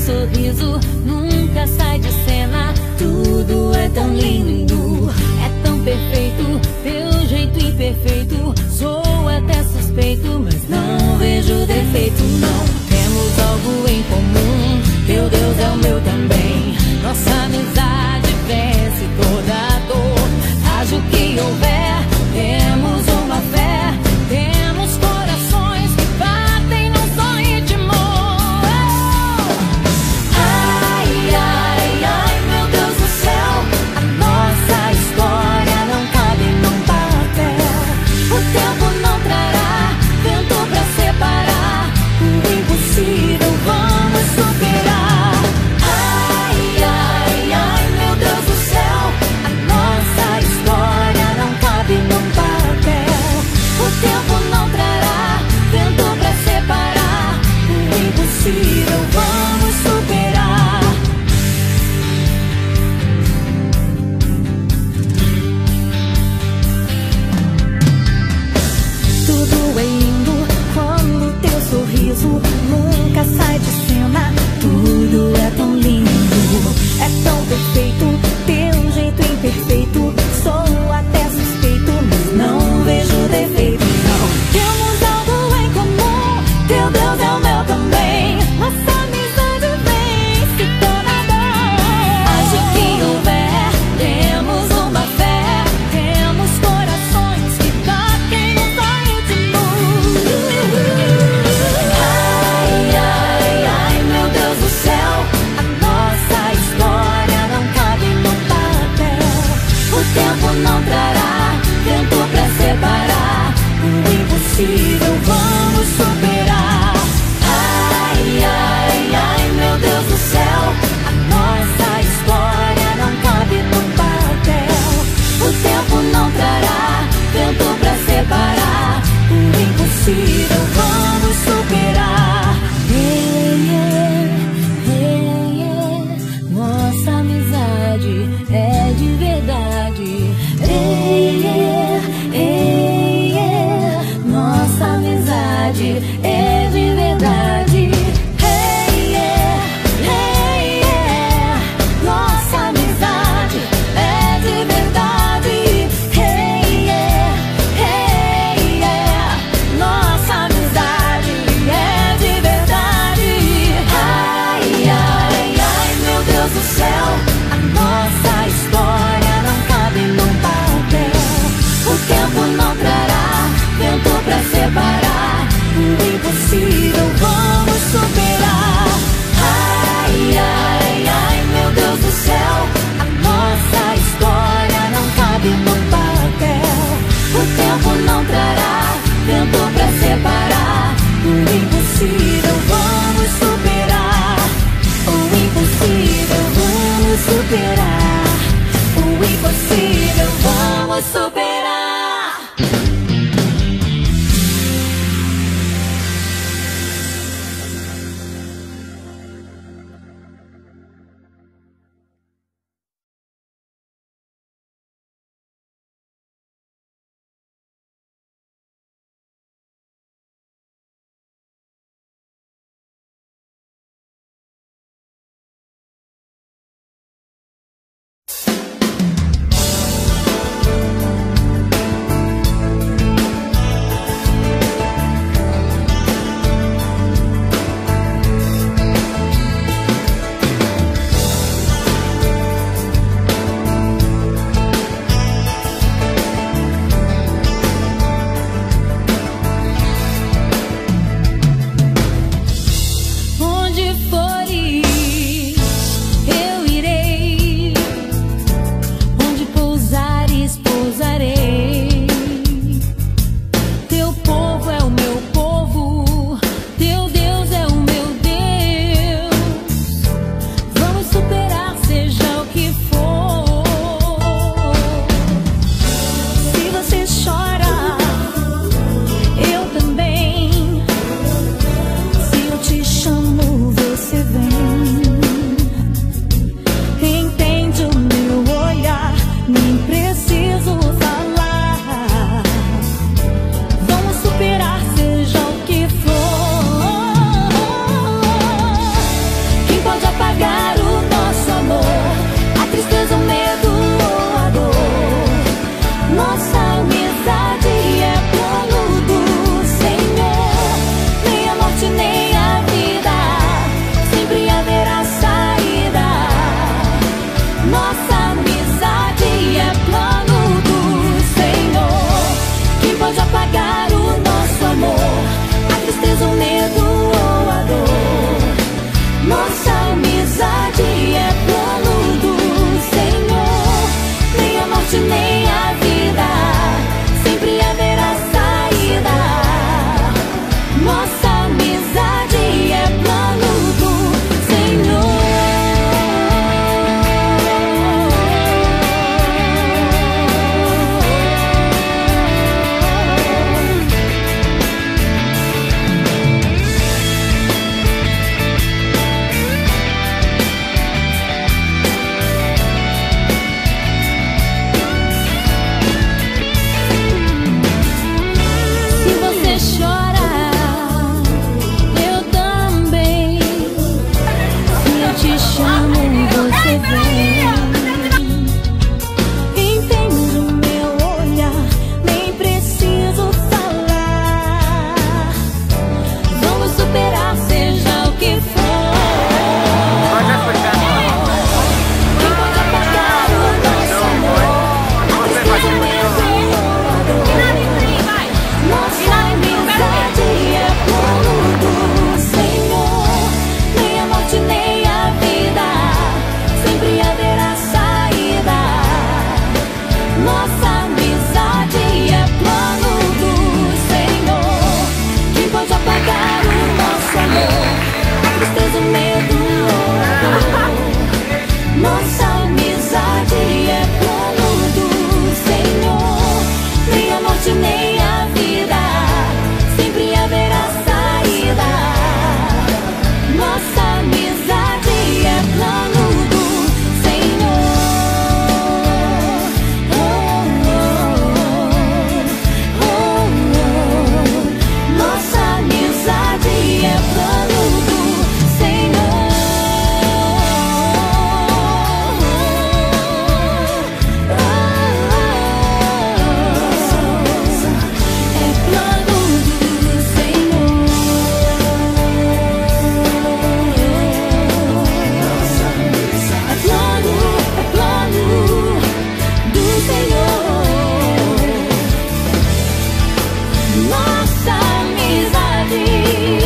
sorriso nunca sai de cena. Tudo é tão lindo, é tão perfeito. Teu jeito imperfeito, sou até suspeito, mas não vejo defeito, não. Temos algo em comum, teu Deus é o meu também. Nossa amizade vence toda a dor. Haja o que houver, temos uma fé, temos corações que batem num só ritmo. Ai, ai, ai, meu Deus do céu, a nossa história não cabe num papel. O tempo não trará vento pra separar, o impossível vamos superar. Ai, ai, ai, meu Deus do céu, a nossa história não cabe num papel. O tempo não trará vento pra separar, o impossível vamos superar. Tudo é lindo quando teu sorriso nunca sai de cena. Tudo é tão lindo, é tão perfeito. Teu jeito imperfeito, sou até suspeito, mas não vejo defeito, não. Temos algo em comum, teu Deus é o meu também. Nossa amizade vence toda dor. Haja o que houver, temos uma fé, temos corações que batem num só ritmo. Ai, ai, ai, meu Deus do céu, a nossa história não cabe num papel. O tempo não trará vento pra separar, o impossível vamos superar. Ai, ai, ai, meu Deus do céu, a nossa história não cabe num papel. O tempo não trará vento pra separar, o impossível vamos superar. Nossa amizade é de verdade. Nossa amizade é de verdade. Nossa amizade é de verdade. Nossa amizade é de verdade. Ai, ai, ai, meu Deus do céu, a nossa história não cabe num papel. O tempo não trará vento pra separar, o impossível vamos superar. Ai, ai, ai, meu Deus do céu, a nossa história não cabe num papel. O tempo não trará vento pra separar, o impossível vamos superar. O impossível vamos superar. O impossível vamos superar. nossa amizade.